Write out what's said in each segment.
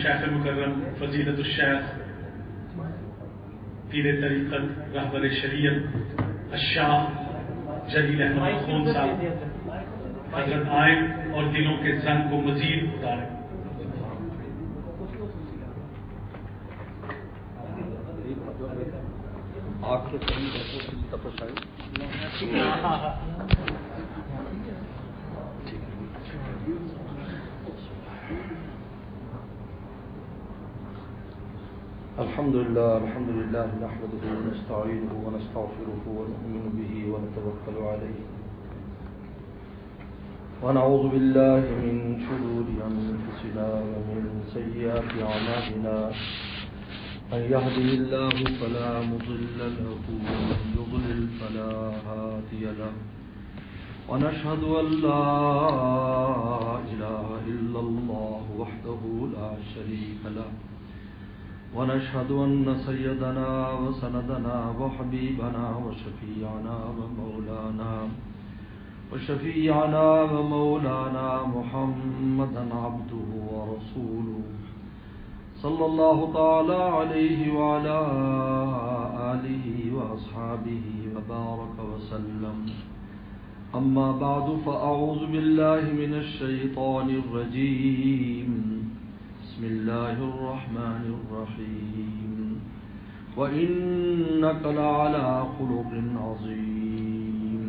شیخ مکرم فضیلت الشیخ پیر طریقت رہبر شریعت الشاہ جلیل احمد خون صاحب حضرت آئیں اور دلوں کے زنگ کو مزید اتاریں. الحمد لله نحمده ونستعينه ونستغفره ونؤمن به ونتوكل عليه ونعوذ بالله من شرور أنفسنا ومن سيئات أعمالنا من يهده الله فلا مضل له ومن يضلل فلا هادي له ونشهد أن لا إله إلا الله وحده لا شريك له ونشهد أن سيدنا وسندنا وحبيبنا وشفيعنا ومولانا محمدا عبده ورسوله صلى الله تعالى عليه وعلى آله وأصحابه وبارك وسلم. أما بعد فأعوذ بالله من الشيطان الرجيم. بسم الله الرحمن الرحيم. وإنك لعلى خلق عظيم.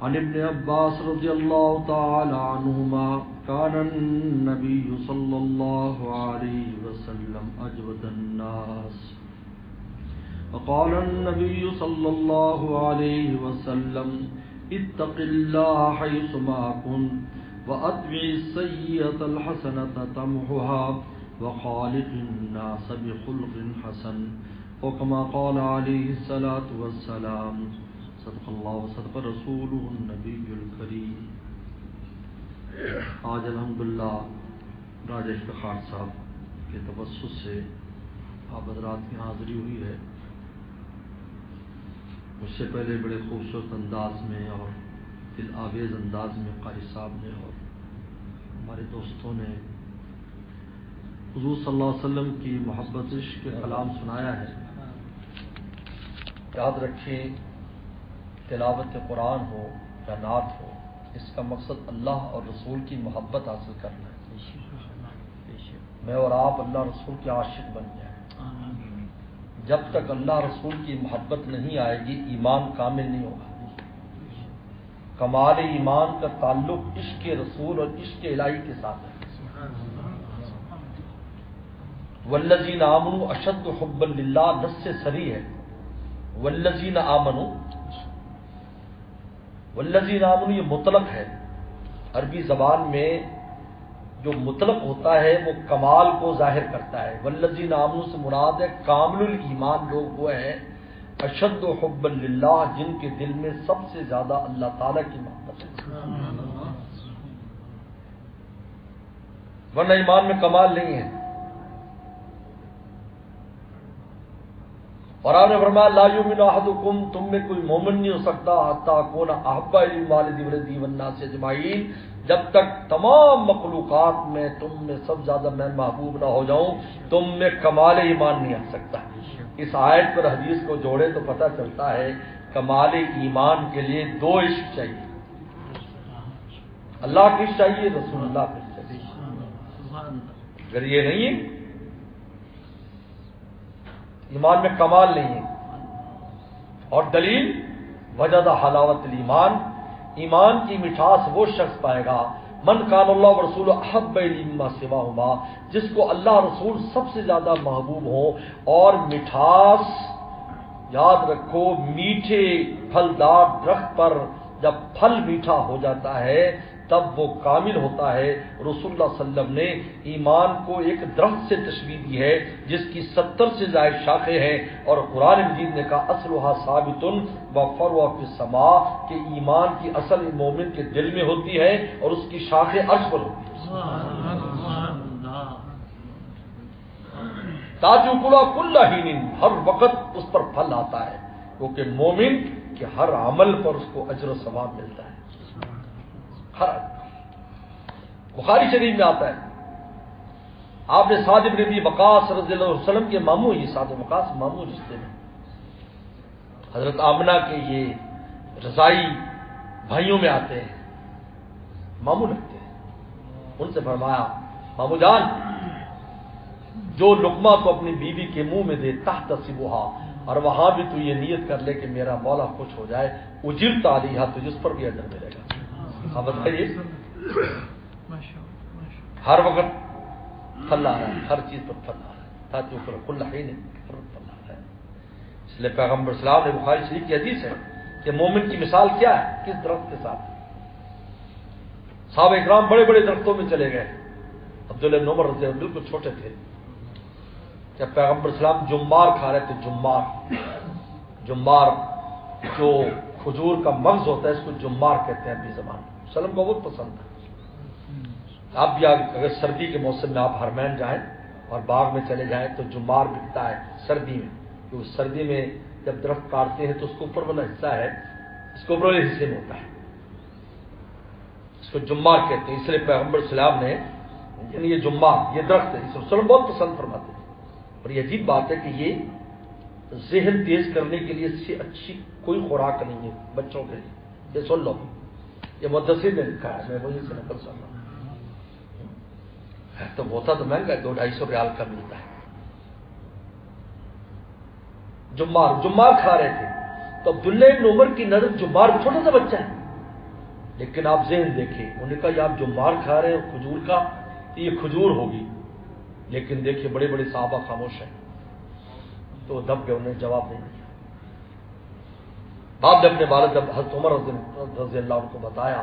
عن ابن عباس رضي الله تعالى عنهما كان النبي صلى الله عليه وسلم أجود الناس. وقال النبي صلى الله عليه وسلم اتق الله حيثما كنت وأتبع السيئة الحسنة تمحها وخالق الناس بخلق حسن. وكما قال عليه الصلاة والسلام صدق الله وصدق رسوله النبي الكريم. آج الحمدللہ راجیش کخاڑ صاحب کے توسط سے آپ حضرات کی حاضری ہوئی ہے. اس سے پہلے بڑے خوبصورت انداز میں اور دل آویز انداز میں قاری صاحب نے اور ہمارے دوستوں نے حضور صلی اللہ علیہ وسلم کی محبت عشق کے کلام سنایا ہے. یاد رکھیں تلاوت قرآن ہو یا نعت ہو، اس کا مقصد اللہ اور رسول کی محبت حاصل کرنا ہے. میں اور آپ اللہ رسول کے عاشق بن جائیں. جب تک اللہ رسول کی محبت نہیں آئے گی ایمان کامل نہیں ہوگا. کمال ایمان کا تعلق عشق رسول اور عشق الہی کے ساتھ ہے. والذین آمنوا اشد حبا للہ نص سے سری ہے. والذین آمنوا یہ مطلق ہے. عربی زبان میں جو مطلق ہوتا ہے وہ کمال کو ظاہر کرتا ہے. والذین آمنوا سے مراد ہے کامل الایمان لوگ وہ ہیں اشد حبا للہ جن کے دل میں سب سے زیادہ اللہ تعالیٰ کی محبت ہے. ورنہ ایمان میں کمال نہیں ہے. اور آپ نے فرمایا لا یؤمن احدکم تم میں کوئی مومن نہیں ہو سکتا حتی اکون احب الی الوالد والدی والناس اجمعین جب تک تمام مخلوقات میں تم میں سب زیادہ میں محبوب نہ ہو جاؤں تم میں کمال ایمان نہیں آ سکتا. اس آیت پر حدیث کو جوڑے تو پتہ چلتا ہے کمال ایمان کے لیے دو عشق چاہیے. اللہ کی عشق چاہیے، رسول اللہ کی عشق چاہیے. اگر یہ نہیں ہے ایمان میں کمال نہیں ہے. اور دلیل وجد حلاوت الایمان، ایمان کی مٹھاس وہ شخص پائے گا من کان اللہ و رسول احب الیہ مما سواہما جس کو اللہ رسول سب سے زیادہ محبوب ہو. اور مٹھاس یاد رکھو میٹھے پھلدار درخت پر جب پھل میٹھا ہو جاتا ہے تب وہ کامل ہوتا ہے. رسول اللہ صلی اللہ علیہ وسلم نے ایمان کو ایک درخت سے تشبیہ دی ہے جس کی 70 سے زائد شاخیں ہیں اور قرآن مجید نے کہا اصلھا ثابت وفرعها فی السماء کہ ایمان کی اصل مومن کے دل میں ہوتی ہے اور اس کی شاخیں عرش پر ہوتی ہیں. تاجو کلا کل حین ہر وقت اس پر پھل آتا ہے کیونکہ مومن کے ہر عمل پر اس کو اجر و ثواب ملتا ہے. ہر بخاری شریف میں آتا ہے آپ نے سعد بن ابی وقاص رضی اللہ عنہ وسلم کے ماموں، یہ سعد بن وقاص ماموں رشتے میں، حضرت آمنہ کے یہ رضائی بھائیوں میں آتے ہیں، ماموں لگتے ہیں، ان سے فرمایا ماموں جان جو لقمہ تو اپنی بیوی کے منہ میں دے تحت سبوہا، اور وہاں بھی تو یہ نیت کر لے کہ میرا مولا خوش ہو جائے، اجرت علیہا، تجھ اس پر بھی اجر ملے گا۔ آپ بتائیے ہر وقت پھل آ رہا ہے، ہر چیز پر پھل آ رہا ہے، تاکہ اوپر کل حین پھل آ رہا ہے۔ اس لیے پیغمبر صلی اللہ علیہ وسلم نے بخاری شریف کی حدیث ہے کہ مومن کی مثال کیا ہے، کس درخت کے ساتھ۔ صحابہ اکرام بڑے بڑے درختوں میں چلے گئے، عبداللہ بن عمر رضی اللہ عنہ بالکل چھوٹے تھے، جب پیغمبر صلی اللہ علیہ وسلم جمار کھا رہے تھے، جمار جو کھجور کا مغز ہوتا ہے اس کو جمار کہتے ہیں اپنی زبان میں، وسلم کو بہت پسند ہے۔ آپ بھی اگر سردی کے موسم میں آپ حرمین جائیں اور باغ میں چلے جائیں تو جمار بکتا ہے سردی میں، کیونکہ سردی میں جب درخت کاٹتے ہیں تو اس کو اوپر والا حصہ ہے، اس کو اوپر والے حصے میں ہوتا ہے، اس کو جمار کہتے ہیں۔ اس لیے پیغمبر صلی اللہ علیہ وسلم نے یعنی یہ جمار یہ درخت ہے، اسے وسلم بہت پسند فرماتے ہیں۔ اور یہ عجیب بات ہے کہ یہ ذہن تیز کرنے کے لیے اس سے اچھی کوئی خوراک نہیں ہے بچوں کے لیے، یہ سن لو، یہ مدثر نے لکھا ہے، میں وہیں سے نقل سن رہا ہوں۔ تو ہوتا تو مہنگا ہے، 200-250 ریال کا ملتا ہے۔ جمار کھا رہے تھے تو عبداللہ ابن عمر کی نظر جمار چھوٹا سا بچہ ہے، لیکن آپ ذہن دیکھیں، انہوں نے کہا یہ آپ جمار کھا رہے ہیں کھجور کا، تو یہ کھجور ہوگی، لیکن دیکھیے بڑے بڑے صحابہ خاموش ہیں، تو دب گئے، انہیں جواب نہیں دیا۔ باپ نے اپنے والد جب حضرت عمر رضی اللہ عنہ کو بتایا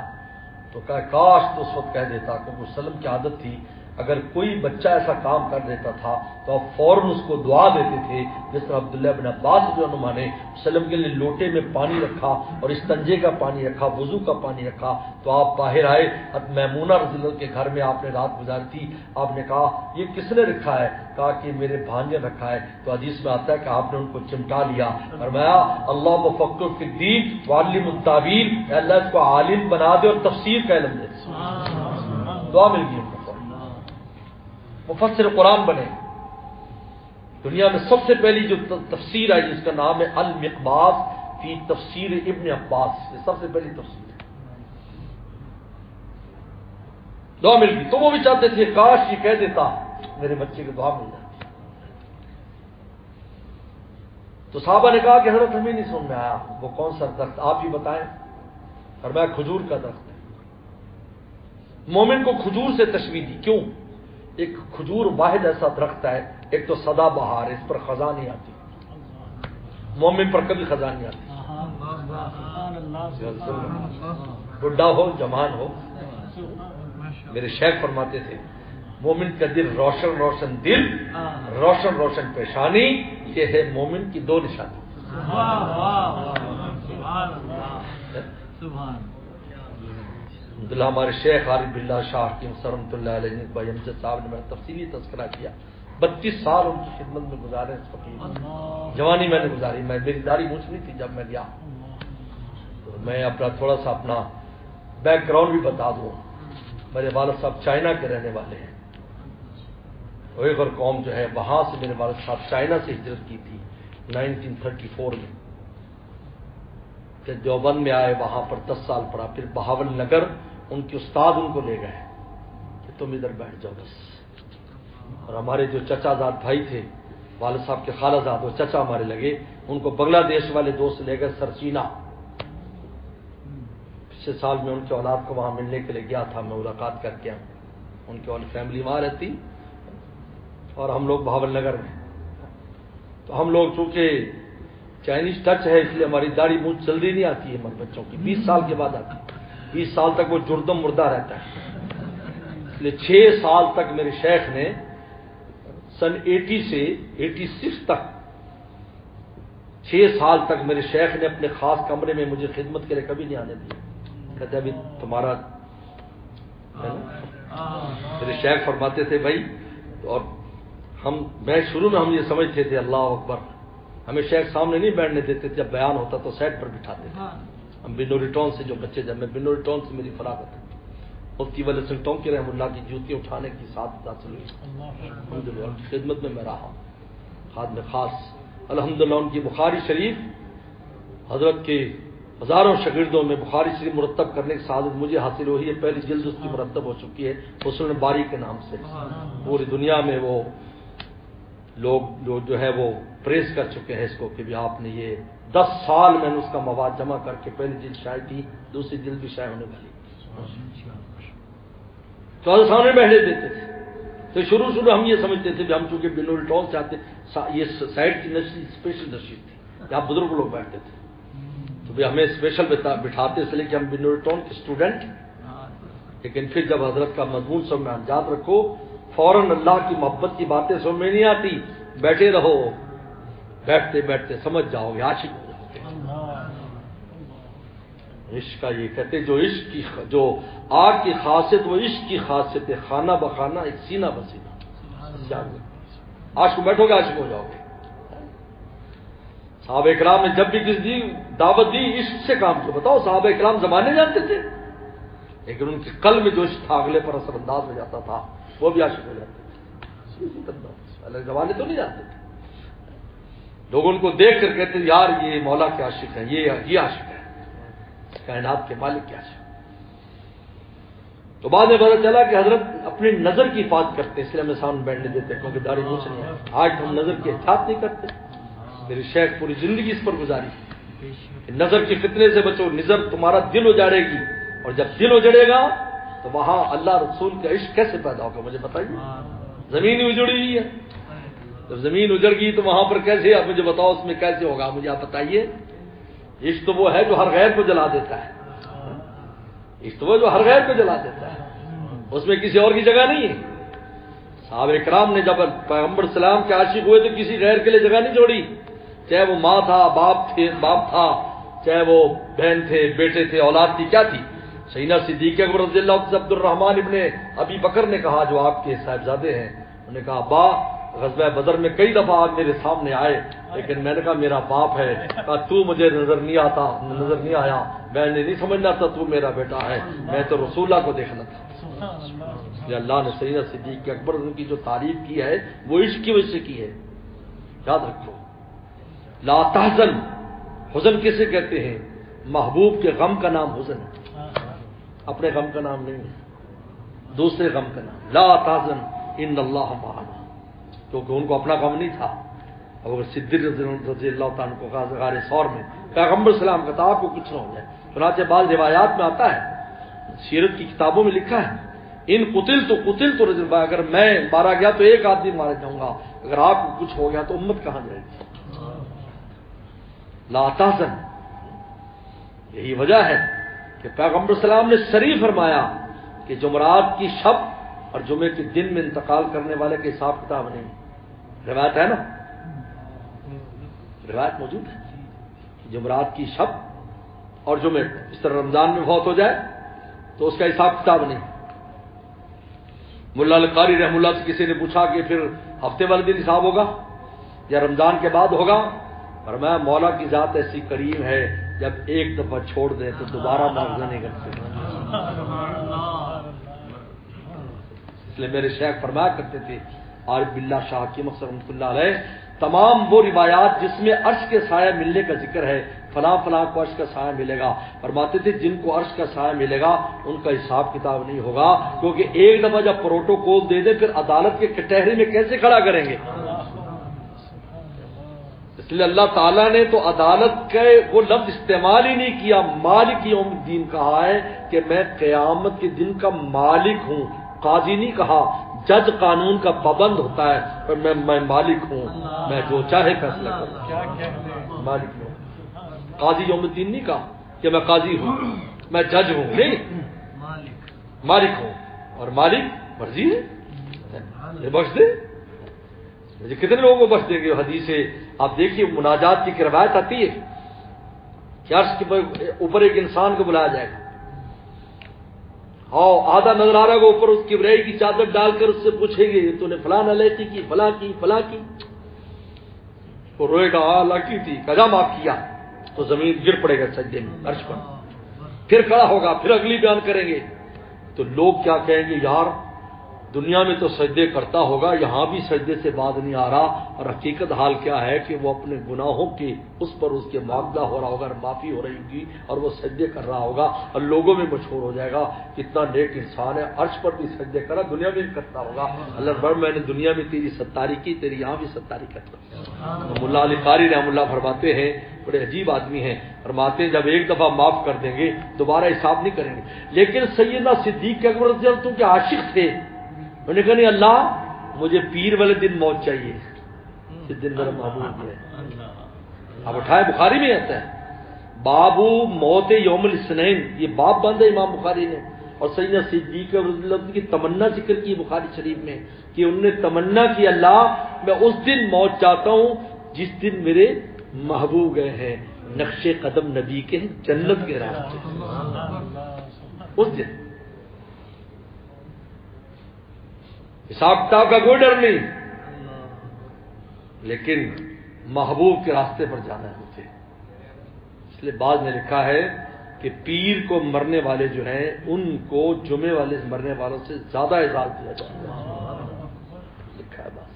تو کہا کاش تو اس وقت کہہ دیتا، کیونکہ وسلم کی عادت تھی اگر کوئی بچہ ایسا کام کر دیتا تھا تو آپ فوراً اس کو دعا دیتے تھے، جس طرح عبداللہ بن عباس رضی اللہ عنہ نے وسلم کے لیے لوٹے میں پانی رکھا اور استنجے کا پانی رکھا، وضو کا پانی رکھا، تو آپ باہر آئے، میمونہ رضی اللہ کے گھر میں آپ نے رات گزاری تھی، آپ نے کہا یہ کس نے رکھا ہے؟ کہا کہ میرے بھانجے نے رکھا ہے، تو حدیث میں آتا ہے کہ آپ نے ان کو چمٹا لیا، فرمایا اللہ مفقہ فی الدین وعلم التاویل، اللہ اس کو عالم بنا دے اور تفسیر کا علم دے، دعا مل گئی، مفسر قرآن بنے۔ دنیا میں سب سے پہلی جو تفسیر آئی جس کا نام ہے المقباس فی تفسیر ابن عباس، یہ سب سے پہلی تفسیر ہے، دعا مل گئی۔ تو وہ بھی چاہتے تھے کاش یہ کہہ دیتا میرے بچے کو دعا مل جاتی۔ تو صحابہ نے کہا کہ حضرت ہمیں نہیں سن میں آیا، وہ کون سا درخت آپ ہی بتائیں؟ فرمایا کھجور کا درخت ہے۔ مومن کو کھجور سے تشبیہ دی، کیوں؟ ایک کھجور واحد ایسا درخت ہے، ایک تو سدا بہار، اس پر خزاں نہیں آتی، مومن پر کبھی خزاں نہیں آتی، بڈھا ہو جوان ہو۔ میرے شیخ فرماتے تھے مومن کا دل روشن روشن دل، روشن روشن پیشانی، یہ ہے مومن کی دو نشانی۔ عبداللہ ہمارے شیخ عارف باللہ شاہ کی رحمۃ اللہ علیہ بھائی امجد صاحب نے میرا تفصیلی تذکرہ کیا، 32 سال ان کی خدمت میں گزارے، اس فقیر جوانی میں نے گزاری، میری داڑھی مونچھ نہیں تھی جب میں گیا۔ تو میں اپنا تھوڑا سا اپنا بیک گراؤنڈ بھی بتا دوں، میرے والد صاحب چائنا کے رہنے والے ہیں، اوئغور قوم جو ہے وہاں سے میرے والد صاحب چائنا سے ہجرت کی تھی 1934 میں، پھر دیوبند میں آئے، وہاں پر 10 سال پڑھا، پھر بہاول نگر ان کے استاد ان کو لے گئے کہ تم ادھر بیٹھ جاؤ بس۔ اور ہمارے جو چچا زاد بھائی تھے والد صاحب کے خالہ زاد، وہ چچا ہمارے لگے، ان کو بنگلہ دیش والے دوست لے گئے سرچینا۔ پچھلے سال میں ان کے اولاد کو وہاں ملنے کے لیے گیا تھا، میں ملاقات کر کے آؤں، ان کی فیملی وہاں رہتی اور ہم لوگ بہاول نگر میں۔ تو ہم لوگ چونکہ چائنیز ٹچ ہے اس لیے ہماری داڑھی مونچھ جلدی نہیں آتی ہے ہمارے بچوں کی، 20 سال کے بعد آتی ہے، 20 سال تک وہ جردم مردہ رہتا ہے، اس لیے 6 سال تک میرے شیخ نے سن 80 سے 86 تک 6 سال تک میرے شیخ نے اپنے خاص کمرے میں مجھے خدمت کے لیے کبھی نہیں آنے دیا، کہتے ابھی تمہارا میرے شیخ فرماتے تھے بھائی، اور میں شروع میں ہم یہ سمجھتے تھے اللہ اکبر، ہمیں شیخ سامنے نہیں بیٹھنے دیتے تھے، جب بیان ہوتا تو سیٹ پر بٹھاتے تھے، ہم بنوری ٹاؤن سے جو بچے، جب میں بنوری ٹاؤن سے میری فراغت ہے، مفتی ولی سنگھ ٹونکی رحمۃ اللہ کی جوتیاں اٹھانے کی سعادت حاصل ہوئی. الحمدللہ ان کی خدمت میں میں رہا خادم خاص. الحمدللہ ان کی بخاری شریف حضرت کے ہزاروں شاگردوں میں بخاری شریف مرتب کرنے کی سعادت مجھے حاصل ہوئی ہے. پہلی جلد اس کی مرتب ہو چکی ہے حسن باری کے نام سے. پوری دنیا میں وہ لوگ جو ہے وہ پریز کر چکے ہیں اس کو کہ بھی آپ نے یہ 10 سال میں نے اس کا مواد جمع کر کے پہلی جلد شائع کی, دوسری جلد بھی شائع ہونے والی. تو سامنے بیٹھے دیتے تھے. تو شروع ہم یہ سمجھتے تھے کہ ہم چونکہ بنور ٹاؤن سے آتے, یہ سائڈ کی نشست اسپیشل نشست تھی, یہاں بزرگ لوگ بیٹھتے تھے, تو بھی ہمیں اسپیشل بٹھاتے اس لیے کہ ہم بنور ٹاؤن کے اسٹوڈنٹ. لیکن پھر جب حضرت کا مضمون سب میں یاد رکھو, فوراً اللہ کی محبت کی باتیں سمجھ میں نہیں آتی, بیٹھے رہو, بیٹھتے بیٹھتے سمجھ جاؤ گے, عاشق ہو جاؤ گے. عشق کا یہ کہتے جو عشق کی جو آگ کی خاصیت وہ عشق کی خاصیت ہے, خانہ بخانہ ایک سینہ بسینہ. عاشق بیٹھو گے عاشق ہو جاؤ گے. صحابہ اکرام نے جب بھی کسی دعوت دی عشق سے کام کیا. بتاؤ صحابہ اکرام زمانے جانتے تھے, لیکن ان کے قلب میں جو عشق تھا اگلے پر اثر انداز ہو جاتا تھا, وہ بھی عاشق ہو جاتے تھے. الگ زمانے تو نہیں جانتے تھے. لوگ ان کو دیکھ کر کہتے ہیں یار یہ مولا کے عاشق ہے, یہ عاشق ہے, کائنات کے مالک کے عاشق. تو بعد میں پتا چلا کہ حضرت اپنی نظر کی حفاظت کرتے ہیں, اس لیے ہمیں سامنے بیٹھنے دیتے کیونکہ داڑھی موچھ نہیں ہے. آج ہم نظر کی احتیاط نہیں کرتے. میری شیخ پوری زندگی اس پر گزاری. نظر کے فتنے سے بچو, نظر تمہارا دل اجاڑے گی, اور جب دل اجڑے گا تو وہاں اللہ رسول کا عشق کیسے پیدا ہوگا مجھے بتائیے. زمین ہی اجڑی ہوئی ہے, جب زمین اجڑ گئی تو وہاں پر کیسے, آپ مجھے بتاؤ اس میں کیسے ہوگا, مجھے آپ بتائیے. عشق تو وہ ہے جو ہر غیر کو جلا دیتا ہے. عشق تو وہ جو ہر غیر کو جلا دیتا ہے, اس میں کسی اور کی جگہ نہیں ہے. صحابہ اکرام نے جب پیغمبر سلام کے عاشق ہوئے تو کسی غیر کے لیے جگہ نہیں چھوڑی, چاہے وہ ماں تھا, باپ تھا, چاہے وہ بہن تھے, بیٹے تھے, اولاد تھی, کیا تھی. سیدنا صدیق اکبر رضی اللہ عنہ عبد الرحمن ابن ابی بکر نے کہا جو آپ کے صاحبزادے ہیں, انہوں نے کہا ابا غزوہ بدر میں کئی دفعہ آپ میرے سامنے آئے, لیکن میں نے کہا میرا باپ ہے, کہا تو مجھے نظر نہیں آیا, میں نے نہیں سمجھنا تھا تو میرا بیٹا ہے, میں تو رسول اللہ کو دیکھنا تھا. اللہ نے سیدنا صدیق اکبر کی جو تعریف کی ہے وہ عشق کی وجہ سے کی ہے. یاد رکھو, لا تحزن, حزن کسے کہتے ہیں, محبوب کے غم کا نام حزن ہے, اپنے غم کا نام نہیں ہے, دوسرے غم کا نام. لا تحزن ان اللہ معنا, کیونکہ ان کو اپنا غم نہیں تھا. اور صدیق رضی اللہ تعالیٰ کو غار ثور میں پیغمبر سلام کا تھا آپ کو کچھ نہ ہو جائے. چنانچہ بعض روایات میں آتا ہے, سیرت کی کتابوں میں لکھا ہے, ان قتل تو رضی اللہ, اگر میں مارا گیا تو ایک آدمی مارا جاؤں گا, اگر آپ کو کچھ ہو گیا تو امت کہاں جائے گی. لا تحزن, یہی وجہ ہے کہ پیغمبر سلام نے صریح فرمایا کہ جمعرات کی شب اور جمعے کے دن میں انتقال کرنے والے کے حساب کتاب نہیں. روایت ہے نا, روایت موجود ہے, جمعرات کی شب اور جمعے, اس طرح رمضان میں فوت ہو جائے تو اس کا حساب کتاب نہیں. ملا القاری رحمہ اللہ سے کسی نے پوچھا کہ پھر ہفتے والے دن حساب ہوگا یا رمضان کے بعد ہوگا, فرمایا مولا کی ذات ایسی کریم ہے جب ایک دفعہ چھوڑ دیں تو دوبارہ معاوضہ نہیں کرتے. اس لیے میرے شیخ فرمایا کرتے تھے عارف باللہ شاہ حکیم اکثر رحمۃ اللہ علیہ, تمام وہ روایات جس میں عرش کے سایہ ملنے کا ذکر ہے, فلاں فلاں کو عرش کا سایہ ملے گا, فرماتے تھے جن کو عرش کا سایہ ملے گا ان کا حساب کتاب نہیں ہوگا, کیونکہ ایک دفعہ جب پروٹوکول دے دیں پھر عدالت کے کٹہرے میں کیسے کھڑا کریں گے. اس لیے اللہ تعالیٰ نے تو عدالت کے وہ لفظ استعمال ہی نہیں کیا, مالک یوم الدین کہا ہے کہ میں قیامت کے دن کا مالک ہوں. قاضی نہیں کہا, جج قانون کا پابند ہوتا ہے, پر میں مالک ہوں, میں جو چاہے فیصلہ کروں, مالک ہوں. قاضی یوم الدین نہیں کہا کہ میں قاضی ہوں, میں جج ہوں, نہیں, مالک ہوں, اور مالک مرضی ہے بخش دے. کتنے لوگوں کو بخش دیں گے. حدیث ہے آپ دیکھیے, مناجات کی روایت آتی ہے کہ عرش کے اوپر ایک انسان کو بلایا جائے گا, آدھا نظر آ رہا ہوگا اوپر, اس کی برئی کی چادر ڈال کر اس سے پوچھیں گے تو نے فلاں علیحدگی کی, فلاں کی, وہ روئے گا اللہ کی تھی, قضا معاف کیا, تو زمین گر پڑے گا سجدے میں عرش پر, پھر کھڑا ہوگا, پھر اگلی بیان کریں گے, تو لوگ کیا کہیں گے، یار دنیا میں تو سجدے کرتا ہوگا، یہاں بھی سجدے سے باز نہیں آ رہا، اور حقیقت حال کیا ہے کہ وہ اپنے گناہوں کی اس پر اس کے معاوضہ ہو رہا ہوگا، معافی ہو رہی ہوگی، اور وہ سجدے کر رہا ہوگا، اور لوگوں میں مشہور ہو جائے گا کتنا نیک انسان ہے، عرش پر بھی سجدے کرا، دنیا میں بھی کرتا ہوگا، اللہ بڑھ میں نے دنیا میں تیری ستاری کی، تیری یہاں بھی ستاری کرتا ہوں۔ ملا علی قاری رحمہ اللہ فرماتے ہیں، بڑے عجیب آدمی ہیں، فرماتے ہیں جب ایک دفعہ معاف کر دیں گے دوبارہ حساب نہیں کریں گے۔ لیکن سیدنا صدیق اکبر رضی اللہ عنہ کے عاشق تھے، انہوں نے کہا نہیں اللہ مجھے پیر والے دن موت چاہیے، جس دن میرا محبوب ہے۔ اب اٹھائے بخاری میں آتا ہے بابو موت یوم الاثنین، یہ باب باندھا امام بخاری نے، اور سیدنا صدیق رضی اللہ عنہ کی تمنا ذکر کی بخاری شریف میں کہ انہوں نے تمنا کی اللہ میں اس دن موت چاہتا ہوں جس دن میرے محبوب گئے ہیں، نقش قدم نبی کے جنت کے راستے، اس دن حساب کتاب کا کوئی ڈر نہیں، لیکن محبوب کے راستے پر جانا ہے مجھے۔ اس لیے بعض نے لکھا ہے کہ پیر کو مرنے والے جو ہیں ان کو جمعے والے مرنے والوں سے زیادہ اعزاز دیا جاتا ہے، لکھا ہے بات۔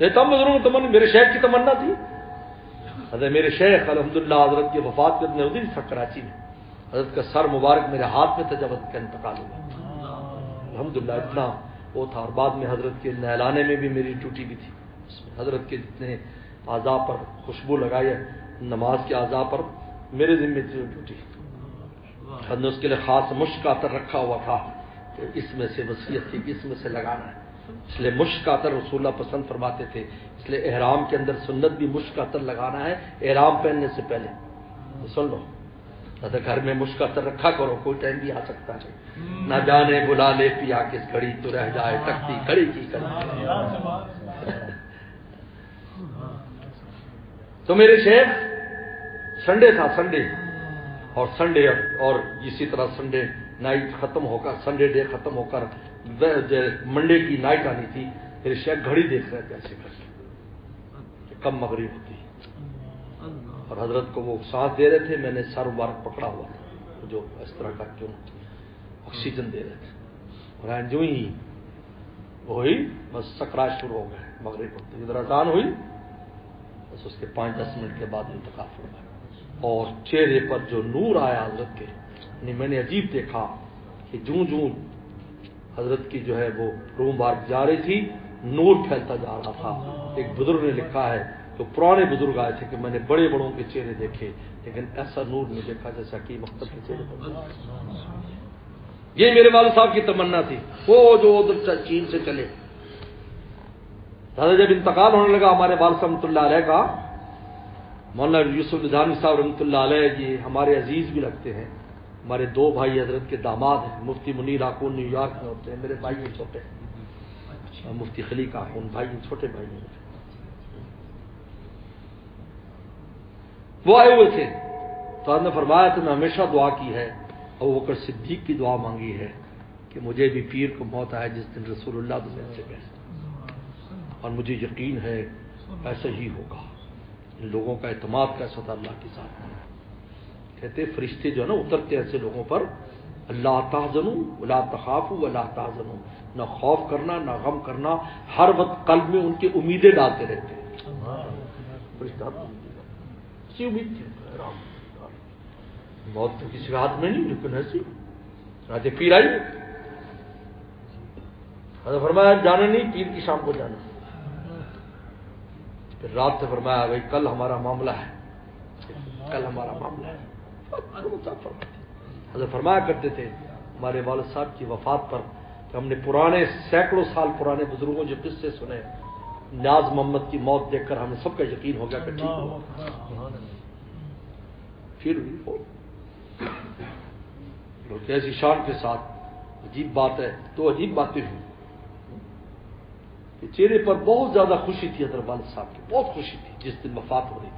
یہ تم بزرگوں تمنا میرے شیخ کی تمنا تھی، حضرت میرے شیخ الحمدللہ حضرت کی وفات کے دن ادھر تھا کراچی میں، حضرت کا سر مبارک میرے ہاتھ میں تھا جب حضرت کا انتقال ہوا، الحمدللہ اتنا وہ تھا، اور بعد میں حضرت کے نہلانے میں بھی میری ڈیوٹی بھی تھی، اس میں حضرت کے جتنے اعضاء پر خوشبو لگائی ہے نماز کے اعضاء پر میرے ذمہ تھی وہ ڈیوٹی، حضرت نے اس کے لیے خاص مشک عطر رکھا ہوا تھا کہ اس میں سے وصیت تھی کہ اس میں سے لگانا ہے، اس لیے مشک عطر رسول اللہ پسند فرماتے تھے، اس لیے احرام کے اندر سنت بھی مشک عطر لگانا ہے احرام پہننے سے پہلے، سن لو گھر میں مشک عطر رکھا کرو، کوئی ٹائم بھی آ سکتا ہے، نہ جانے بلا لے پیا کس گھڑی تو رہ جائے تکتی کھڑی کی کڑی۔ تو میرے شیخ سنڈے تھا، سنڈے اور سنڈے اور اسی طرح سنڈے نائٹ ختم ہو کر، سنڈے ڈے ختم ہو کر منڈے کی نائٹ آنی تھی، میرے شیخ گھڑی دیکھ رہے تھے ایسے کر کے کہ کب مغرب ہوتی، اور حضرت کو وہ سانس دے رہے تھے، میں نے سر مبارک پکڑا ہوا تھا جو اس طرح کا کیوں آکسیجن دے رہے تھے، اور جو ہی وہی بس سکرات شروع ہو گئے، مغرب ہوتی ادھر اذان ہوئی، بس اس کے 5-10 منٹ کے بعد انتقال ہو گیا، اور چہرے پر جو نور آیا حضرت کے، میں نے عجیب دیکھا کہ جوں جوں حضرت کی جو ہے وہ روح مبارک جا رہی تھی نور پھیلتا جا رہا تھا۔ ایک بزرگ نے لکھا ہے، تو پرانے بزرگ آئے تھے کہ میں نے بڑے بڑوں کے چہرے دیکھے لیکن ایسا نور نہیں دیکھا جیسا کہ مختلف کے چہرے پر۔ یہ میرے والد صاحب کی تمنا تھی، وہ جو ادھر چین سے چلے، جب انتقال ہونے لگا ہمارے والد صاحب رحمۃ اللہ علیہ کا، مولانا یوسف نظامی صاحب رحمۃ اللہ علیہ جی ہمارے عزیز بھی لگتے ہیں، ہمارے 2 بھائی حضرت کے داماد ہیں، مفتی منیر آخون نیو یارک میں ہوتے ہیں، میرے بھائی ہیں چھوٹے، مفتی خلیق آخون بھائی ہیں، چھوٹے بھائی ہیں، وہ آئے ہوئے تھے، تو آپ نے فرمایا تو میں ہمیشہ دعا کی ہے، ابو بکر صدیق کی دعا مانگی ہے کہ مجھے بھی پیر کو موت آئے جس دن رسول اللہ دنیا سے گئے، اور مجھے یقین ہے ایسا ہی ہوگا۔ ان لوگوں کا اعتماد کیسا تھا اللہ کے ساتھ، کہتے فرشتے جو ہے نا اترتے ہیں ایسے لوگوں پر، اللہ تحزنوا ولا تخافوا ولا تحزنوا، نہ خوف کرنا نہ غم کرنا، ہر وقت قلب میں ان کی امیدیں ڈالتے رہتے ہیں، فرشتہ اسی امید تھی، موت تو کسی کے ہاتھ میں نہیں، لیکن ایسی رات پیر آئی، حضرت فرمایا جانا نہیں، پیر کی شام کو جانا، پھر رات سے فرمایا بھائی کل ہمارا معاملہ ہے، کل ہمارا معاملہ ہے۔ حضرت فرمایا کرتے تھے ہمارے والد صاحب کی وفات پر کہ ہم نے پرانے سینکڑوں سال پرانے بزرگوں جو قصے سنے، نیاز محمد کی موت دیکھ کر ہمیں سب کا یقین ہو گیا کہ ٹھیک ہوا، پھر ایسی شان کے ساتھ عجیب بات ہے، تو عجیب باتیں ہوئی کہ چہرے پر بہت زیادہ خوشی تھی حضرت والد صاحب کی، بہت خوشی تھی جس دن وفات ہو رہی تھی،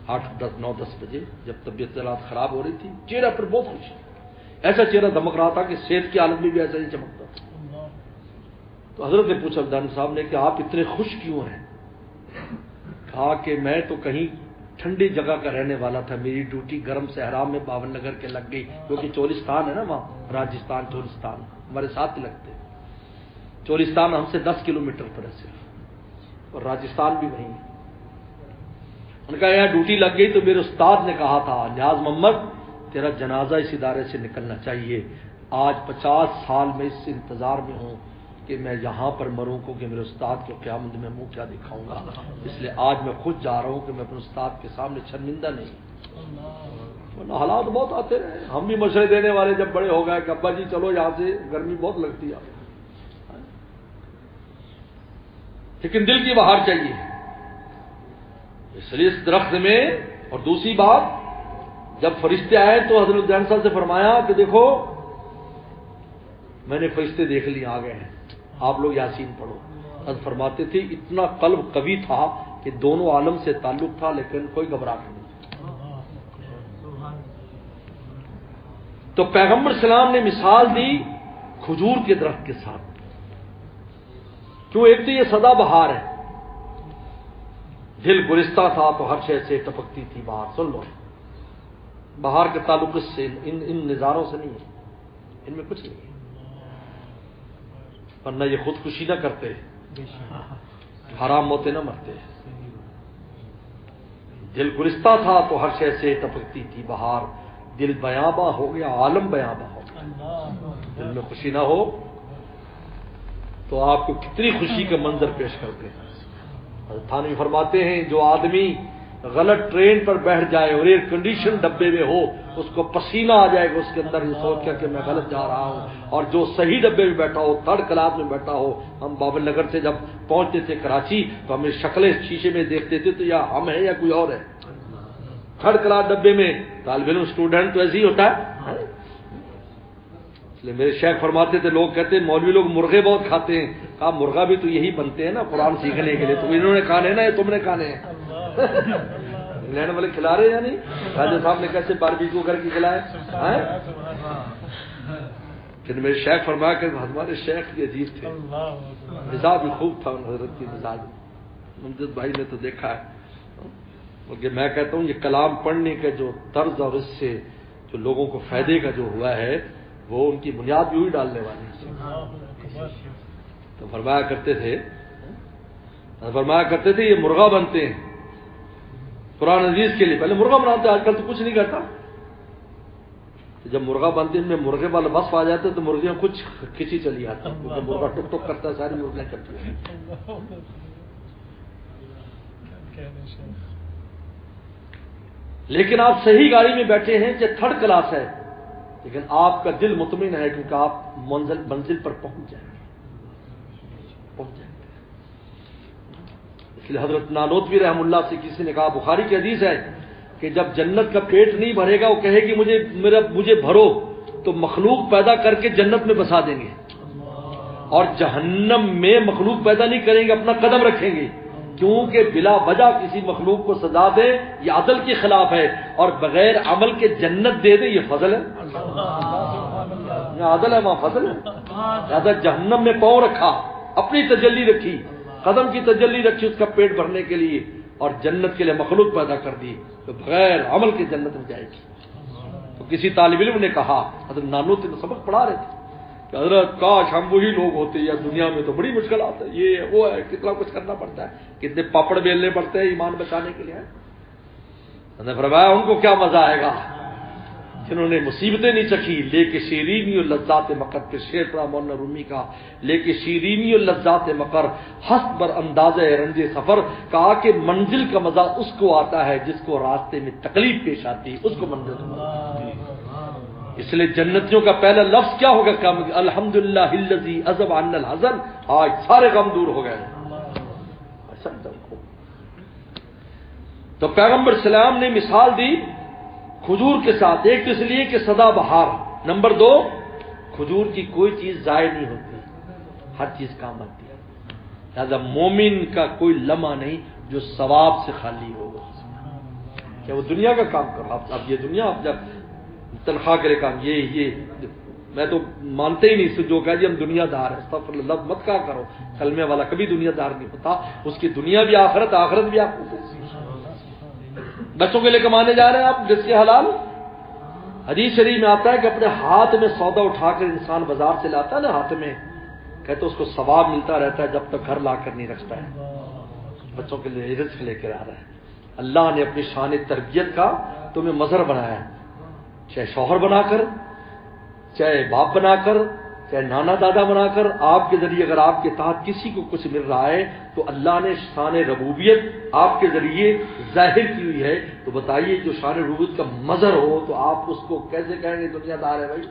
8-9-10 بجے جب طبیعت رات خراب ہو رہی تھی، چہرہ پر بہت خوشی، ایسا چہرہ دمک رہا تھا کہ صحت کی حالت میں بھی ایسا ہی چمکتا تھا۔ تو حضرت نے پوچھا دان صاحب نے کہ آپ اتنے خوش کیوں ہیں؟ کہا کہ میں تو کہیں ٹھنڈی جگہ کا رہنے والا تھا. میری ڈیوٹی گرم صحرا میں باون نگر کے لگ گئی, کیونکہ چولستان ہے نا وہاں, راجستھان چولستان ہمارے ساتھ لگتے. چولستان ہم سے 10 کلومیٹر پر ہے صرف, اور راجستھان بھی وہیں ہے. ان کا یہاں ڈیوٹی لگ گئی تو میرے استاد نے کہا تھا, نیاز محمد تیرا جنازہ اس ادارے سے نکلنا چاہیے. آج 50 سال میں اس انتظار میں ہوں کہ میں یہاں پر مروں, کیونکہ میرے استاد کو قیامت میں منہ کیا دکھاؤں گا, اس لیے آج میں خود جا رہا ہوں کہ میں اپنے استاد کے سامنے شرمندہ نہیں. ورنہ حالات بہت آتے رہے, ہم بھی مشورے دینے والے جب بڑے ہو گئے کہ ابا جی چلو یہاں سے, گرمی بہت لگتی ہے, لیکن دل کی بہار چاہیے. اس لیے اس درخت میں. اور دوسری بات, جب فرشتے آئے تو حضرت زین صاحب سے فرمایا کہ دیکھو میں نے فرشتے دیکھ لیے آ گئے ہیں, آپ لوگ یاسین پڑھو. حضرت فرماتے تھے اتنا قلب قوی تھا کہ دونوں عالم سے تعلق تھا, لیکن کوئی گھبراہٹ نہیں. تو پیغمبر سلام نے مثال دی کھجور کے درخت کے ساتھ. کیوں؟ ایک تو یہ سدا بہار ہے, دل گلستہ تھا تو ہر شے سے ٹپکتی تھی بہار. سن لو, بہار کے تعلق اس سے ان نظاروں سے نہیں ہے, ان میں کچھ نہیں ہے, ورنہ یہ خودکشی نہ کرتے, حرام موتیں نہ مرتے. دل گلستہ تھا تو ہر شے سے ٹپکتی تھی بہار, دل بیاباں ہو گیا عالم بیاباں ہو گیا. دل میں خوشی نہ ہو تو آپ کو کتنی خوشی کا منظر پیش کرتے ہیں. تھانوی فرماتے ہیں جو آدمی غلط ٹرین پر بیٹھ جائے اور ایئر کنڈیشن ڈبے میں ہو, اس کو پسینہ آ جائے گا اس کے اندر یہ سوچ کر کہ میں غلط جا رہا ہوں. اور جو صحیح ڈبے میں بیٹھا ہو, تھرڈ کلاس میں بیٹھا ہو. ہم باون نگر سے جب پہنچتے تھے کراچی تو ہمیں شکلیں شیشے میں دیکھتے تھے تو یا ہم ہیں یا کوئی اور ہے. تھرڈ کلاس ڈبے میں طالب علم اسٹوڈنٹ تو ایسے ہی ہوتا ہے. اس لیے میرے شیخ فرماتے تھے, لوگ کہتے ہیں مولوی لوگ مرغے بہت کھاتے ہیں. کہا مرغا بھی تو یہی بنتے ہیں نا قرآن سیکھنے کے لیے, تو انہوں نے کھانے نا, یہ تم نے کھانے ہیں. لینے والے کھلا رہے یا نہیں؟ راجہ صاحب نے کیسے باربیکیو کر کے کھلائے. پھر میرے شیخ فرمایا کہ ہمارے شیخ بھی عجیب تھے, مزاج بھی خوب تھا ان حضرت کی مزاج. ممتاز بھائی نے تو دیکھا ہے, بلکہ میں کہتا ہوں یہ کلام پڑھنے کا جو طرز اور اس سے جو لوگوں کو فائدے کا جو ہوا ہے وہ ان کی بنیاد بھی ہوئی ڈالنے والی. تو فرمایا کرتے تھے یہ مرغا بنتے ہیں قرآن عزیز کے لیے. پہلے مرغا بناتے, آج کل تو کچھ نہیں کرتا. جب مرغا بنتے ان میں مرغے والا وصف آ جاتے تو مرغیاں کچھ کھچی چلی آتی, کیونکہ مرغا ٹک ٹک کرتا ہے, ساری مرغیاں کرتی ہیں. لیکن آپ صحیح گاڑی میں بیٹھے ہیں, چاہے تھرڈ کلاس ہے, لیکن آپ کا دل مطمئن ہے کیونکہ آپ منزل پر پہنچ جائیں گے. اس لیے حضرت نانوتوی رحم اللہ سے کسی نے کہا, بخاری کی حدیث ہے کہ جب جنت کا پیٹ نہیں بھرے گا, وہ کہے کہ مجھے بھرو, تو مخلوق پیدا کر کے جنت میں بسا دیں گے, اور جہنم میں مخلوق پیدا نہیں کریں گے, اپنا قدم رکھیں گے. کیونکہ بلا وجہ کسی مخلوق کو سزا دے یہ عدل کے خلاف ہے, اور بغیر عمل کے جنت دے دے یہ فضل ہے. عدل ہے وہاں فضل ہے. زیادہ جہنم میں پاؤں رکھا, اپنی تجلی رکھی, قدم کی تجلی رکھی اس کا پیٹ بھرنے کے لیے, اور جنت کے لیے مخلوق پیدا کر دی, تو بغیر عمل کے جنت میں جائے گی. تو کسی طالب علم نے کہا, حضرت نانوتوی میں سبق پڑھا رہے تھے کہ حضرت کاش ہم وہی لوگ ہوتے, یا دنیا میں تو بڑی مشکلات ہے, یہ وہ ہے, کتنا کچھ کرنا پڑتا ہے, کتنے پاپڑ بیلنے پڑتے ہیں ایمان بچانے کے لیے. نے فرمایا ان کو کیا مزہ آئے گا جنہوں نے مصیبتیں نہیں چکھی, لے کے شیرینی و لذات مکر. پہ شعر پڑا مولانا رومی کا, لے کے شیرینی و لذات مکر, ہست بر انداز رنج سفر. کہا کہ منزل کا مزہ اس کو آتا ہے جس کو راستے میں تکلیف پیش آتی, اس کو منزل کا مزہ. اس لیے جنتیوں کا پہلا لفظ کیا ہوگا, الحمدللہ الذی اذهب عنا الحزن. آج سارے غم دور ہو گئے. تو پیغمبر سلام نے مثال دی کھجور کے ساتھ. ایک تو اس لیے کہ سدا بہار, نمبر 2 کھجور کی کوئی چیز ضائع نہیں ہوتی, ہر چیز کام آتی ہے. لہذا مومن کا کوئی لمحہ نہیں جو ثواب سے خالی ہو. کیا وہ دنیا کا کام کرو, اب یہ دنیا اب جب تنخواہ کرے کام, یہ میں تو مانتے ہی نہیں جو کہا جی ہم دنیا دار ہیں. استغفر اللہ, مت کہا کرو. کلمے والا کبھی دنیا دار نہیں ہوتا, اس کی دنیا بھی آخرت, آخرت بھی آپ کو. بچوں کے لیے کمانے جا رہے ہیں آپ رزق حلال. حدیث شریف میں آتا ہے کہ اپنے ہاتھ میں سودا اٹھا کر انسان بازار سے لاتا ہے نا ہاتھ میں, کہتے اس کو ثواب ملتا رہتا ہے جب تک گھر لا کر نہیں رکھتا ہے. بچوں کے لیے رزق لے کر آ رہا ہے. اللہ نے اپنی شان تربیت کا تمہیں مظہر بنایا ہے, چاہے شوہر بنا کر, چاہے باپ بنا کر, چاہے نانا دادا بنا کر. آپ کے ذریعے اگر آپ کے تحت کسی کو کچھ مل رہا ہے تو اللہ نے شان ربوبیت آپ کے ذریعے ظاہر کی ہوئی ہے. تو بتائیے جو شان ربوبیت کا مظہر ہو تو آپ اس کو کیسے کہیں گے دنیا دار ہے؟ بھائی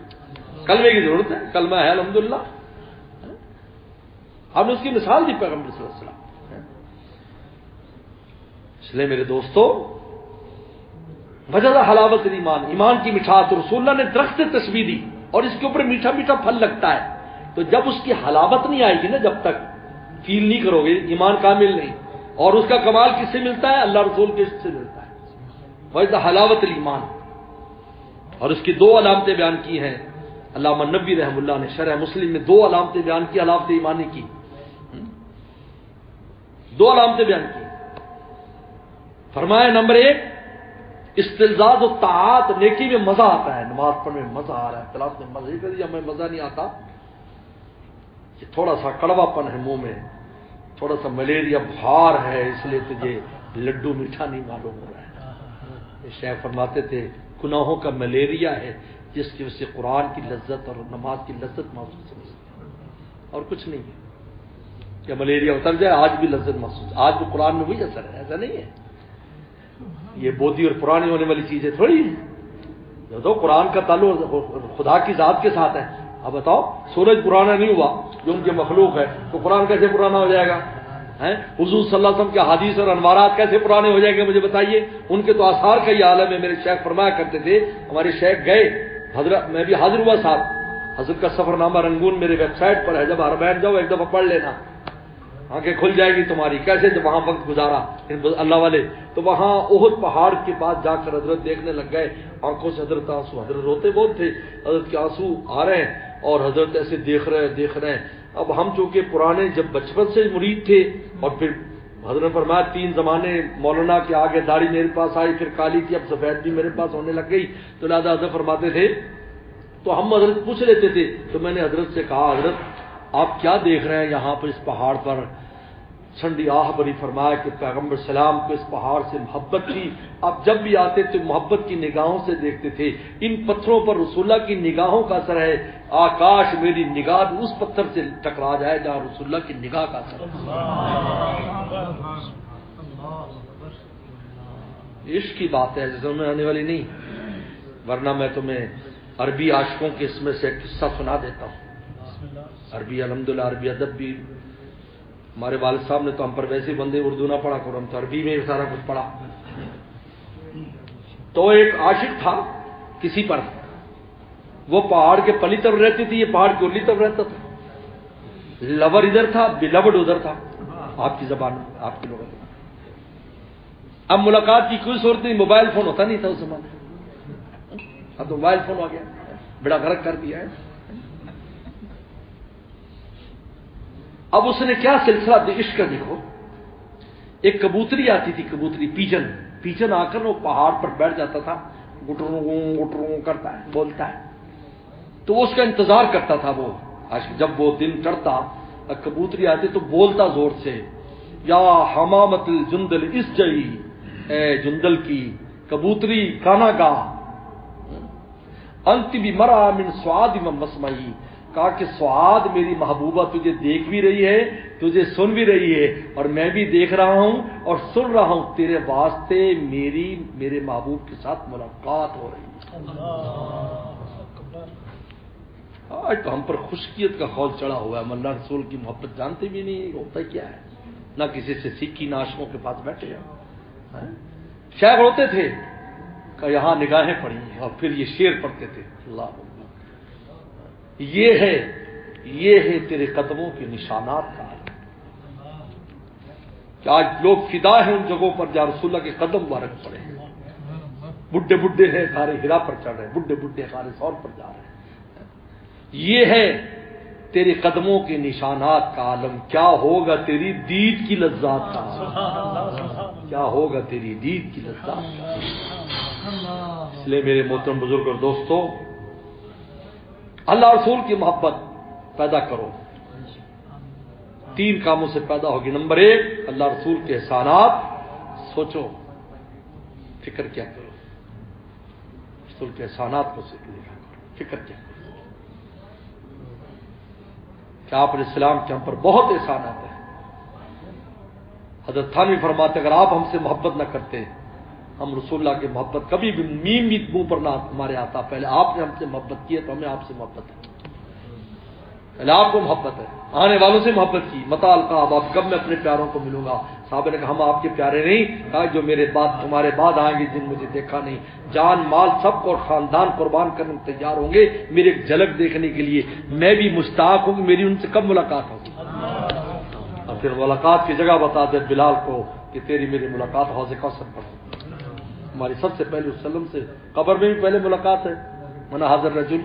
کلمے کی ضرورت ہے, کلمہ ہے الحمدللہ. ہم نے اس کی مثال دی پیغمبر صلی اللہ علیہ وسلم. اس لیے میرے دوستو, وجہ حلاوت ایمان, ایمان کی مٹھاس. رسول اللہ نے درخت تشبیہ دی اور اس کے اوپر میٹھا میٹھا پھل لگتا ہے. تو جب اس کی حلاوت نہیں آئے گی نا, جب تک فیل نہیں کرو گے, ایمان کامل نہیں. اور اس کا کمال کس سے ملتا ہے؟ اللہ رسول کے سے ملتا ہے. وجہ حلاوت ایمان. اور اس کی دو علامتیں بیان کی ہیں علامہ نبوی رحم اللہ نے شرح مسلم میں. دو علامتیں بیان کی علامت ایمانی کی, دو علامتیں بیان کی. فرمایا نمبر 1 استلزاز الطاعات, نیکی میں مزہ آتا ہے. نماز پڑھنے میں مزہ آ رہا ہے, کلاس میں مزہ ہی کر دیا, ہمیں مزہ نہیں آتا. یہ تھوڑا سا کڑوا پن ہے منہ میں, تھوڑا سا ملیریا بخار ہے, اس لیے تجھے لڈو میٹھا نہیں معلوم ہو رہا ہے. یہ شیخ فرماتے تھے گناہوں کا ملیریا ہے جس کی وجہ سے قرآن کی لذت اور نماز کی لذت محسوس ہو سکتی ہے, اور کچھ نہیں ہے. کیا ملیریا اتر جائے آج بھی لذت محسوس, آج بھی قرآن میں وہی اثر ہے, ایسا نہیں ہے. یہ بودھی اور پرانی ہونے والی چیزیں تھوڑی ہیں. تو قرآن کا تعلق خدا کی ذات کے ساتھ ہے. اب بتاؤ سورج پرانا نہیں ہوا جو ان کے مخلوق ہے, تو قرآن کیسے پرانا ہو جائے گا؟ حضور صلی اللہ علیہ وسلم کے حدیث اور انوارات کیسے پرانے ہو جائیں گے؟ مجھے بتائیے. ان کے تو آثار کا یہ عالم ہے. میرے شیخ فرمایا کرتے تھے, ہمارے شیخ گئے حضرت, میں بھی حاضر ہوا صاحب, حضرت کا سفر نامہ رنگون میرے ویب سائٹ پر ہے, جب حرمین جاؤ ایک دفعہ پڑھ لینا, آنکھیں کھل جائے گی تمہاری. کیسے جب وہاں وقت گزارا اللہ والے, تو وہاں احد پہاڑ کے پاس جا کر حضرت دیکھنے لگ گئے, آنکھوں سے حضرت آنسو, حضرت روتے بہت تھے, حضرت کے آنسو آ رہے ہیں اور حضرت ایسے دیکھ رہے ہیں. اب ہم چونکہ پرانے جب بچپن سے مرید تھے, اور پھر حضرت فرمایا 3 زمانے مولانا کے آگے داڑھی میرے پاس آئی, پھر کالی تھی, اب سفید بھی میرے پاس ہونے لگ گئی, تو لہٰذا حضرت فرماتے تھے تو ہم حضرت پوچھ لیتے تھے. تو میں نے حضرت سے کہا, حضرت آپ کیا دیکھ رہے ہیں یہاں پر اس پہاڑ پر؟ ٹھنڈی آہ بری. فرمایا کہ پیغمبر سلام کو اس پہاڑ سے محبت تھی, آپ جب بھی آتے تو محبت کی نگاہوں سے دیکھتے تھے. ان پتھروں پر رسول اللہ کی نگاہوں کا اثر ہے. آکاش میری نگاہ اس پتھر سے ٹکرا جائے جہاں رسول اللہ کی نگاہ کا اثر ہے. عشق کی بات ہے, جسم میں آنے والی نہیں. ورنہ میں تمہیں عربی عاشقوں کے اس میں سے ایک قصہ سنا دیتا ہوں. عربی الحمدللہ عربی ادب بھی ہمارے والد صاحب نے تو ہم پر ویسے بندے اردو نہ پڑھا کرو, ہم تو عربی میں سارا کچھ پڑھا. تو ایک عاشق تھا کسی پر, وہ پہاڑ کے پلی طرف رہتی تھی, یہ پہاڑ کی ارلی طرف رہتا تھا. لور ادھر تھا, بلوڈ ادھر تھا, آپ کی زبان میں, آپ کی لغت میں. اب ملاقات کی کوئی صورت نہیں, موبائل فون ہوتا نہیں تھا اس زمانے. اب تو موبائل فون آ گیا, بڑا غرق کر دیا ہے. اب اس نے کیا سلسلہ عشق کا دیکھو. ایک کبوتری آتی تھی, کبوتری پیجن آ کر وہ پہاڑ پر بیٹھ جاتا تھا, گٹروں کرتا ہے, بولتا ہے. تو وہ اس کا انتظار کرتا تھا. وہ جب وہ دن چڑھتا, کبوتری آتی تو بولتا زور سے, یا حمامت الجندل اس جئی, اے جندل کی کبوتری گانا گا, انت بھی مرا من سواد مسمعی. کہا کہ سعاد میری محبوبہ تجھے دیکھ بھی رہی ہے, تجھے سن بھی رہی ہے, اور میں بھی دیکھ رہا ہوں اور سن رہا ہوں. تیرے واسطے میرے محبوب کے ساتھ ملاقات ہو رہی ہے. آج تو ہم پر خشکیت کا خول چڑھا ہوا ہے. ہم اللہ رسول کی محبت جانتے بھی نہیں ہوتا کیا ہے, نہ کسی سے سیکھی, نہ عاشقوں کے پاس بیٹھے ہیں. شیخ ہوتے تھے کہ یہاں نگاہیں پڑی ہیں, اور پھر یہ شعر پڑھتے تھے, اللہ یہ ہے تیرے قدموں کے نشانات کا. کہ آج لوگ فدا ہیں ان جگہوں پر جہاں رسول اللہ کے قدم مبارک پڑے ہیں. بڈھے ہیں غار ہرا پر چڑھ رہے ہیں, بڈھے غار ثور پر جا رہے ہیں. یہ ہے تیرے قدموں کے نشانات کا عالم، کیا ہوگا تیری دید کی لذات کا عالم، کیا ہوگا تیری دید کی لذات کا عالم۔ اس لیے میرے محترم بزرگ اور دوستو، اللہ رسول کی محبت پیدا کرو۔ 3 کاموں سے پیدا ہوگی۔ نمبر 1، اللہ رسول کے احسانات سوچو، فکر کیا کرو، رسول کے احسانات کو فکر کیا کرو کہ آپ علیہ السلام کے ہم پر بہت احسانات ہیں۔ حضرت تھانوی فرماتے اگر آپ ہم سے محبت نہ کرتے، ہم رسول اللہ کی محبت کبھی بھی میم منہ پر نہ ہمارے آتا۔ پہلے آپ نے ہم سے محبت کی ہے تو ہمیں آپ سے محبت ہے، پہلے آپ کو محبت ہے، آنے والوں سے محبت کی۔ متى القاب، آپ کب میں اپنے پیاروں کو ملوں گا؟ صحابہ نے کہا ہم آپ کے پیارے نہیں، کہا جو میرے بعد تمہارے بعد آئیں گے جن مجھے دیکھا نہیں، جان مال سب کو خاندان قربان کرنے کو تیار ہوں گے میری ایک جھلک دیکھنے کے لیے۔ میں بھی مشتاق ہوں کہ میری ان سے کب ملاقات ہوگی۔ اور پھر ملاقات کی جگہ بتا دے بلال کو کہ تیری میری ملاقات حوض کوثر پر، ہماری سب سے پہلے وسلم سے قبر میں بھی پہلے ملاقات ہے، من حاضر رجل،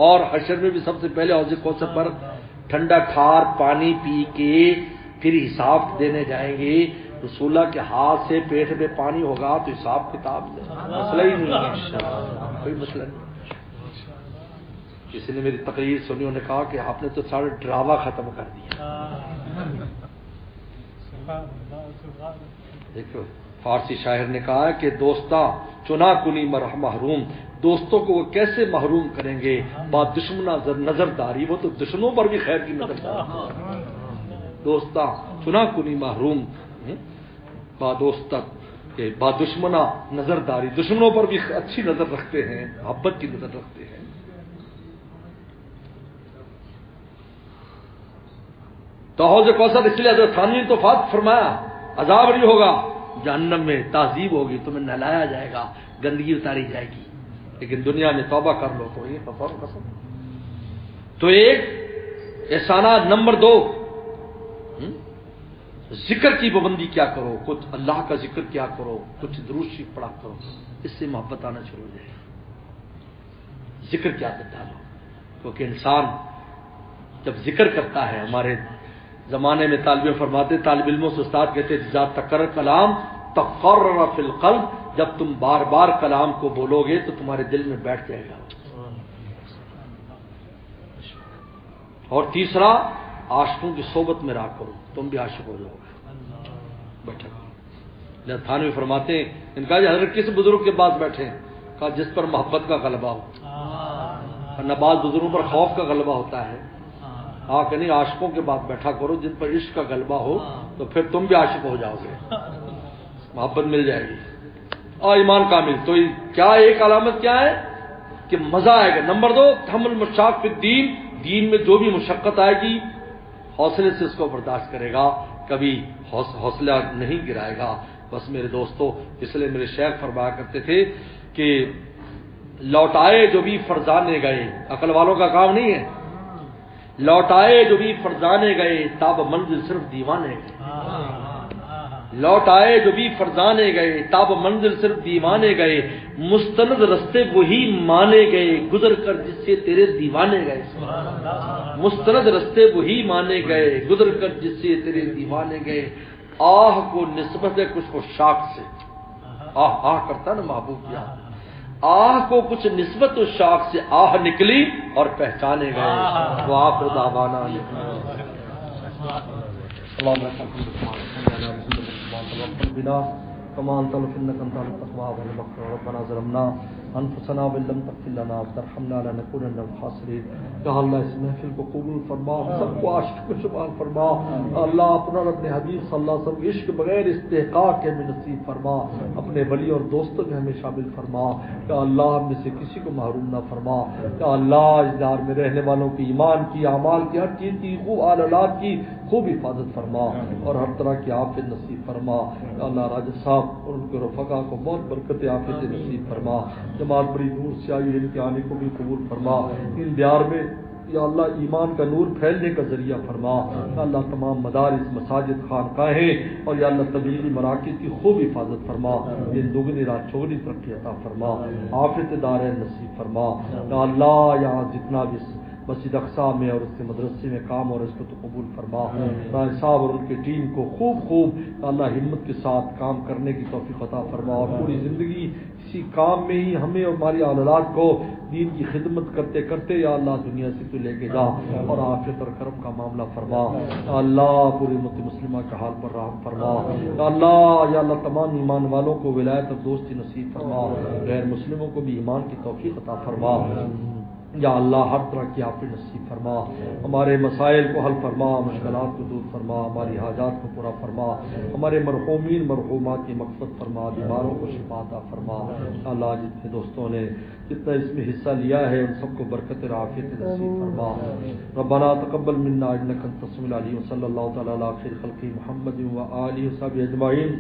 اور حشر میں بھی سب سے پہلے حوض کوثر پر ٹھنڈا ٹھار پانی پی کے پھر حساب دینے جائیں گے۔ رسول اللہ کے ہاتھ سے پیٹ میں پانی ہوگا تو حساب کتاب سے مسئلہ ہی نہیں ہے، کوئی مسئلہ نہیں۔ کسی نے میری تقریر سنی، انہوں نے کہا کہ آپ نے تو سارا ڈراوا ختم کر دیا۔ دیکھو فارسی شاعر نے کہا ہے کہ دوستاں چنا کنی محروم، دوستوں کو وہ کیسے محروم کریں گے با دشمنا نظرداری، وہ تو دشمنوں پر بھی خیر کی نظر داری۔ دوستاں چنا کنی محروم با دوستہ با دشمنا نظرداری، دشمنوں پر بھی اچھی نظر رکھتے ہیں، محبت کی نظر رکھتے ہیں۔ تو حوض کوثر اس لیے حضرت تھانوی نے تو فرمایا عذاب نہیں ہوگا، جہنم میں تعذیب ہوگی، تمہیں نہلایا جائے گا، گندگی اتاری جائے گی، لیکن دنیا میں توبہ کر لو تو یہ غفور قسم۔ تو ایک احسانات۔ نمبر 2، ذکر کی پابندی کیا کرو، کچھ اللہ کا ذکر کیا کرو، کچھ درود شریف پڑھا کرو، اس سے محبت آنا شروع ہو جائے گی۔ ذکر کی عادت ڈالو، کیونکہ انسان جب ذکر کرتا ہے، ہمارے زمانے میں طالب فرماتے، طالب علموں سے استاد کہتے جا تکرر کلام تقرر فی القلب، جب تم بار بار کلام کو بولو گے تو تمہارے دل میں بیٹھ جائے گا۔ اور تیسرا، عاشقوں کی صحبت میں رہا کرو، تم بھی عاشق ہو جاؤ گے۔ بیٹھا جب تھانوی فرماتے ہیں، ان کا حضرت کس بزرگ کے پاس بیٹھے؟ کہا جس پر محبت کا غلبہ ہو، ورنہ بعض بزرگوں پر خوف کا غلبہ ہوتا ہے۔ ہاں کہ نہیں، عاشقوں کے بعد بیٹھا کرو جن پر عشق کا غلبہ ہو، تو پھر تم بھی عاشق ہو جاؤ گے، محبت مل جائے گی۔ اور ایمان کامل تو کیا ایک علامت کیا ہے کہ مزہ آئے گا۔ نمبر 2، تحمل مشاق فی الدین، دین میں جو بھی مشقت آئے گی حوصلے سے اس کو برداشت کرے گا، کبھی حوصلہ نہیں گرائے گا۔ بس میرے دوستو، اس لیے میرے شیخ فرمایا کرتے تھے کہ لوٹائے جو بھی فرزانے گئے، عقل والوں کا کام نہیں ہے، لوٹائے جو بھی فرزانے گئے تاب منزل صرف دیوانے گئے، لوٹ آئے جو بھی فرزانے گئے تاب منزل صرف دیوانے گئے، مستند رستے وہی مانے گئے گزر کر جس سے تیرے دیوانے گئے، مستند رستے وہی مانے گئے گزر کر جس سے تیرے دیوانے گئے۔ آہ کو نسبت ہے کچھ کو شاخ سے، آہ آہ کرتا نا محبوب کیا، آہ کو کچھ نسبت اس شاخ سے آہ نکلی اور پہچانے گئے، وہ آخر دعوانا بنا كما انت انك انت التقوى والمغفرة. ربنا ظلمنا انفسنا وان لم تغفر لنا وترحمنا لنكونن من الخاسرين. یا اللہ اس محفل کو قبول فرما، سب کو عاشق کو شمار فرما، اللہ اپنا اپنے حبیب صلی اللہ علیہ وسلم عشق بغیر استحقاق کے میں نصیب فرما، اپنے ولی اور دوستوں میں ہمیں شامل فرما، یا اللہ ہم میں سے کسی کو محروم نہ فرما، یا اللہ اس دار میں رہنے والوں کی ایمان کی، اعمال کی، ہر چیز کی، خوب آل اولاد کی خوب حفاظت فرما اور ہر طرح کی عافیت نصیب فرما. یا اللہ راجد صاحب اور ان کے رفقا کو بہت برکت عافیت نصیب فرما. جماعت بڑی دور سے آئی ان کے آنے کو بھی قبول فرما. ان دیار میں یا اللہ ایمان کا نور پھیلنے کا ذریعہ فرما. یا اللہ تمام مدارس، مساجد، خانقاہیں اور یا اللہ تبلیغی مراکز کی خوب حفاظت فرما. یہ دگنی رات چوگنی ترقی عطا فرما، عافیت دار نصیب فرما. یا اللہ یہاں جتنا بھی مسجد اقصی میں اور اس کے مدرسے میں کام اور اس کو تو قبول فرما. راج صاحب اور ان کی ٹیم کو خوب اللہ ہمت کے ساتھ کام کرنے کی توفیق عطا فرما اور پوری زندگی اسی کام میں ہی ہمیں اور ہماری اولاد کو دین کی خدمت کرتے کرتے یا اللہ دنیا سے تو لے کے جا اور عافیت اور کرم کا معاملہ فرما. اللہ پوری امت مسلمہ کا حال پر رحم فرما. یا اللہ تمام ایمان والوں کو ولایت اور دوستی نصیب فرما. غیر مسلموں کو بھی ایمان کی توفیق عطا فرما. یا اللہ ہر طرح کی آفت نصیب فرما. ہمارے مسائل کو حل فرما, مشکلات کو دور فرما, ہماری حاجات کو پورا فرما. ہمارے مرحومین مرحومات کی مغفرت فرما, بیماروں کو شفا عطا فرما. اللہ جتنے دوستوں نے جتنا اس میں حصہ لیا ہے ان سب کو برکت اور عافیت نصیب فرما. ربنا تقبل منا انک انت السمیع العلیم. صلی اللہ تعالی علی خیر خلق محمد و آلہ و صحبہ اجمعین.